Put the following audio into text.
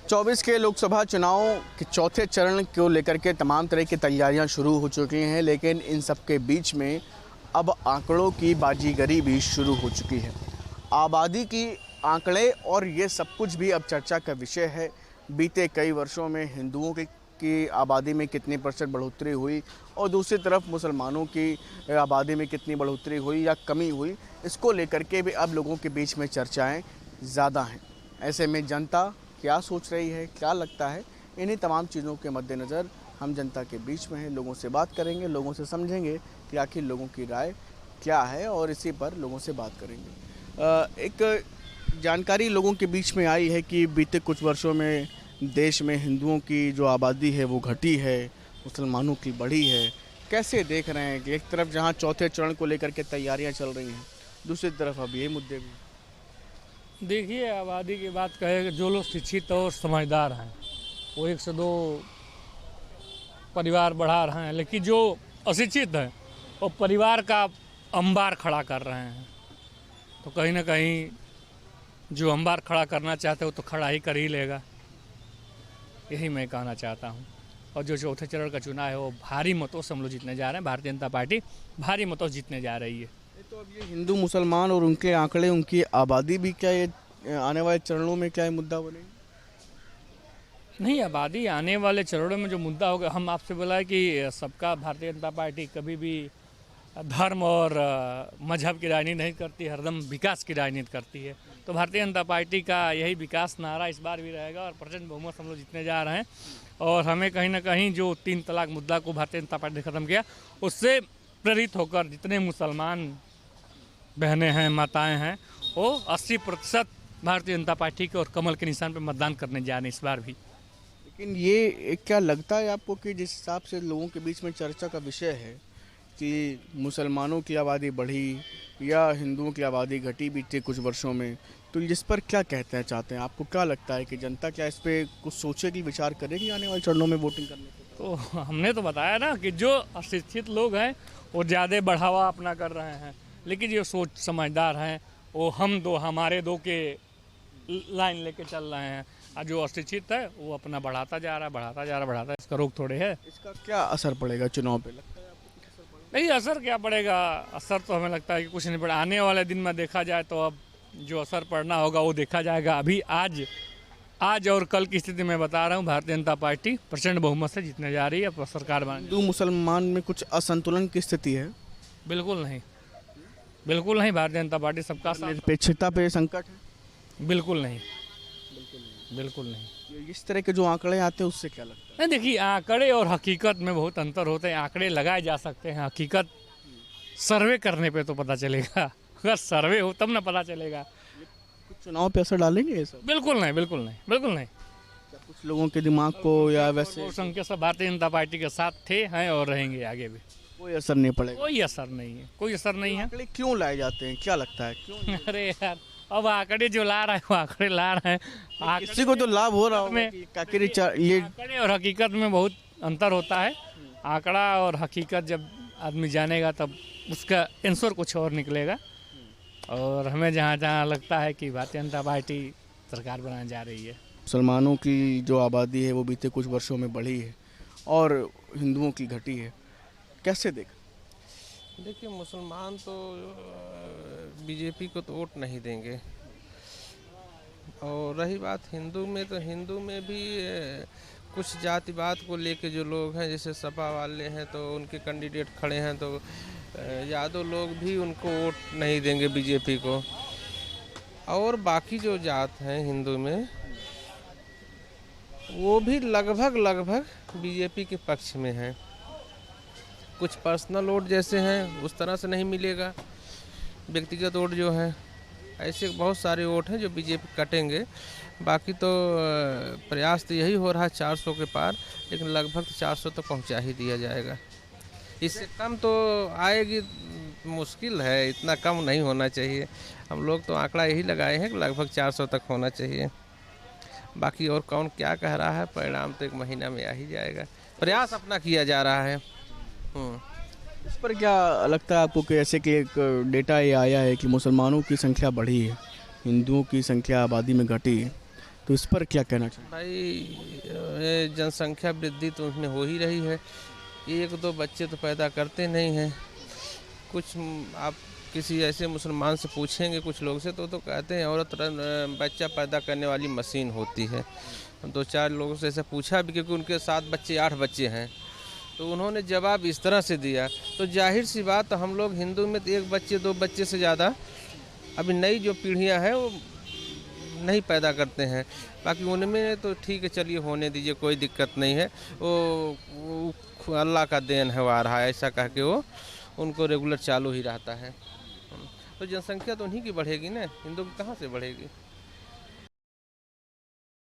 24 के लोकसभा चुनाव के चौथे चरण को लेकर के तमाम तरह की तैयारियां शुरू हो चुकी हैं, लेकिन इन सब के बीच में अब आंकड़ों की बाजीगरी भी शुरू हो चुकी है। आबादी की आंकड़े और ये सब कुछ भी अब चर्चा का विषय है। बीते कई वर्षों में हिंदुओं की आबादी में कितनी % बढ़ोतरी हुई और दूसरी तरफ मुसलमानों की आबादी में कितनी बढ़ोतरी हुई या कमी हुई, इसको लेकर के भी अब लोगों के बीच में चर्चाएँ ज़्यादा हैं। ऐसे में जनता क्या सोच रही है, क्या लगता है, इन्हीं तमाम चीज़ों के मद्देनज़र हम जनता के बीच में हैं, लोगों से बात करेंगे, लोगों से समझेंगे कि आखिर लोगों की राय क्या है और इसी पर लोगों से बात करेंगे। एक जानकारी लोगों के बीच में आई है कि बीते कुछ वर्षों में देश में हिंदुओं की जो आबादी है वो घटी है, मुसलमानों की बढ़ी है। कैसे देख रहे हैं कि एक तरफ जहाँ चौथे चरण को लेकर के तैयारियाँ चल रही हैं, दूसरी तरफ अब ये मुद्दे भी। देखिए, आबादी की बात कहें, जो लोग शिक्षित और समझदार हैं वो 1 से 2 परिवार बढ़ा रहे हैं, लेकिन जो अशिक्षित हैं वो परिवार का अंबार खड़ा कर रहे हैं। तो कहीं ना कहीं जो अंबार खड़ा करना चाहते हो तो खड़ा ही कर ही लेगा, यही मैं कहना चाहता हूँ। और जो चौथे चरण का चुनाव है वो भारी मतों से हम लोग जीतने जा रहे हैं। भारतीय जनता पार्टी भारी मतों से जीतने जा रही है। तो अब ये हिंदू मुसलमान और उनके आंकड़े, उनकी आबादी भी क्या ये आने वाले चरणों में क्या मुद्दा बनेगी? नहीं, आबादी आने वाले चरणों में जो मुद्दा होगा, हम आपसे बोला है कि सबका भारतीय जनता पार्टी कभी भी धर्म और मजहब की राजनीति नहीं करती, हरदम विकास की राजनीति करती है। तो भारतीय जनता पार्टी का यही विकास नारा इस बार भी रहेगा और प्रचंड बहुमत हम लोग जीतने जा रहे हैं। और हमें कहीं ना कहीं जो 3 तलाक मुद्दा को भारतीय जनता पार्टी ने ख़त्म किया, उससे प्रेरित होकर जितने मुसलमान बहनें हैं, माताएं हैं, वो 80% भारतीय जनता पार्टी के और कमल के निशान पर मतदान करने जा रहे हैं इस बार भी। लेकिन ये क्या लगता है आपको कि जिस हिसाब से लोगों के बीच में चर्चा का विषय है कि मुसलमानों की आबादी बढ़ी या हिंदुओं की आबादी घटी बीते कुछ वर्षों में, तो जिस पर क्या कहते चाहते हैं? आपको क्या लगता है कि जनता क्या इस पर कुछ सोचेगी, विचार करेगी आने वाले चरणों में वोटिंग करने को? तो हमने तो बताया ना कि जो अशिक्षित लोग हैं वो ज़्यादा बढ़ावा अपना कर रहे हैं, लेकिन जो सोच समझदार हैं वो हम दो हमारे दो के लाइन लेके चल रहे हैं। और जो अशिक्षित है वो अपना बढ़ाता जा रहा है। इसका रोक थोड़े है। इसका क्या असर पड़ेगा चुनाव पे, लगता है आपको असर पड़ेगा? नहीं, असर क्या पड़ेगा? असर तो हमें लगता है कि कुछ नहीं पड़ा। आने वाले दिन में देखा जाए तो अब जो असर पड़ना होगा वो देखा जाएगा। अभी आज और कल की स्थिति में बता रहा हूँ, भारतीय जनता पार्टी प्रचंड बहुमत से जीतने जा रही है, सरकार बना। हिंदू मुसलमान में कुछ असंतुलन की स्थिति है? बिल्कुल नहीं, बिल्कुल नहीं। भारतीय जनता पार्टी सबका साथ। निरपेक्षता पे संकट है? बिल्कुल नहीं, बिल्कुल नहीं। इस तरह के जो आंकड़े आते हैं उससे क्या लगता है? नहीं, देखिए, आंकड़े और हकीकत में बहुत अंतर होते हैं। आंकड़े लगाए जा सकते हैं, हकीकत सर्वे करने पे तो पता चलेगा। अगर सर्वे हो तब ना पता चलेगा। कुछ चुनाव पे असर डालेंगे ये सब? बिल्कुल नहीं, बिल्कुल नहीं, बिल्कुल नहीं। क्या कुछ लोगों के दिमाग को या वैसे संख्या सब भारतीय जनता पार्टी के साथ थे, हैं और रहेंगे आगे भी। कोई असर नहीं पड़ेगा? कोई असर नहीं है, कोई असर नहीं है। आंकड़े क्यों लाए जाते हैं, क्या लगता है क्यों? अरे यार, अब आंकड़े जो ला रहे हैं वो आंकड़े ला रहे हैं। किसी को तो लाभ हो रहा होगा कि ये आंकड़े और हकीकत में बहुत अंतर होता है। आंकड़ा और हकीकत जब आदमी जानेगा तब उसका आंसर कुछ और निकलेगा। और हमें जहाँ लगता है कि भारतीय जनता पार्टी सरकार बनाने जा रही है। मुसलमानों की जो आबादी है वो बीते कुछ वर्षों में बढ़ी है और हिंदुओं की घटी है, कैसे देखा? देखिए, मुसलमान तो बीजेपी को तो वोट नहीं देंगे। और रही बात हिंदू में, तो हिंदू में भी कुछ जातिवाद को लेके जो लोग हैं, जैसे सपा वाले हैं तो उनके कैंडिडेट खड़े हैं, तो यादव लोग भी उनको वोट नहीं देंगे बीजेपी को। और बाकी जो जात हैं हिंदू में वो भी लगभग बीजेपी के पक्ष में हैं। कुछ पर्सनल वोट जैसे हैं उस तरह से नहीं मिलेगा, व्यक्तिगत वोट जो है, ऐसे बहुत सारे वोट हैं जो बीजेपी कटेंगे। बाकी तो प्रयास तो यही हो रहा है 400 के पार, लेकिन लगभग 400 तो पहुंचा ही दिया जाएगा। इससे कम तो आएगी मुश्किल है, इतना कम नहीं होना चाहिए। हम लोग तो आंकड़ा यही लगाए हैं कि लगभग 400 तक होना चाहिए। बाकी और कौन क्या कह रहा है, परिणाम तो 1 महीना में आ ही जाएगा। प्रयास अपना किया जा रहा है। इस पर क्या लगता है आपको कि ऐसे कि एक डेटा ये आया है कि मुसलमानों की संख्या बढ़ी है, हिंदुओं की संख्या आबादी में घटी है, तो इस पर क्या कहना चाहिए? भाई ये जनसंख्या वृद्धि तो उसमें हो ही रही है, एक दो बच्चे तो पैदा करते नहीं हैं। कुछ आप किसी ऐसे मुसलमान से पूछेंगे कुछ लोग से तो कहते हैं औरत बच्चा पैदा करने वाली मशीन होती है। दो चार लोगों से ऐसा पूछा भी क्योंकि उनके 7 बच्चे 8 बच्चे हैं, तो उन्होंने जवाब इस तरह से दिया। तो जाहिर सी बात, हम लोग हिंदू में तो 1 बच्चे 2 बच्चे से ज़्यादा अभी नई जो पीढ़ियां हैं वो नहीं पैदा करते हैं। बाकी उनमें तो ठीक है, चलिए होने दीजिए, कोई दिक्कत नहीं है, वो अल्लाह का देन है, वो आ रहा है, ऐसा कह के वो उनको रेगुलर चालू ही रहता है। तो जनसंख्या तो उन्हीं की बढ़ेगी ना, हिंदू की कहाँ से बढ़ेगी।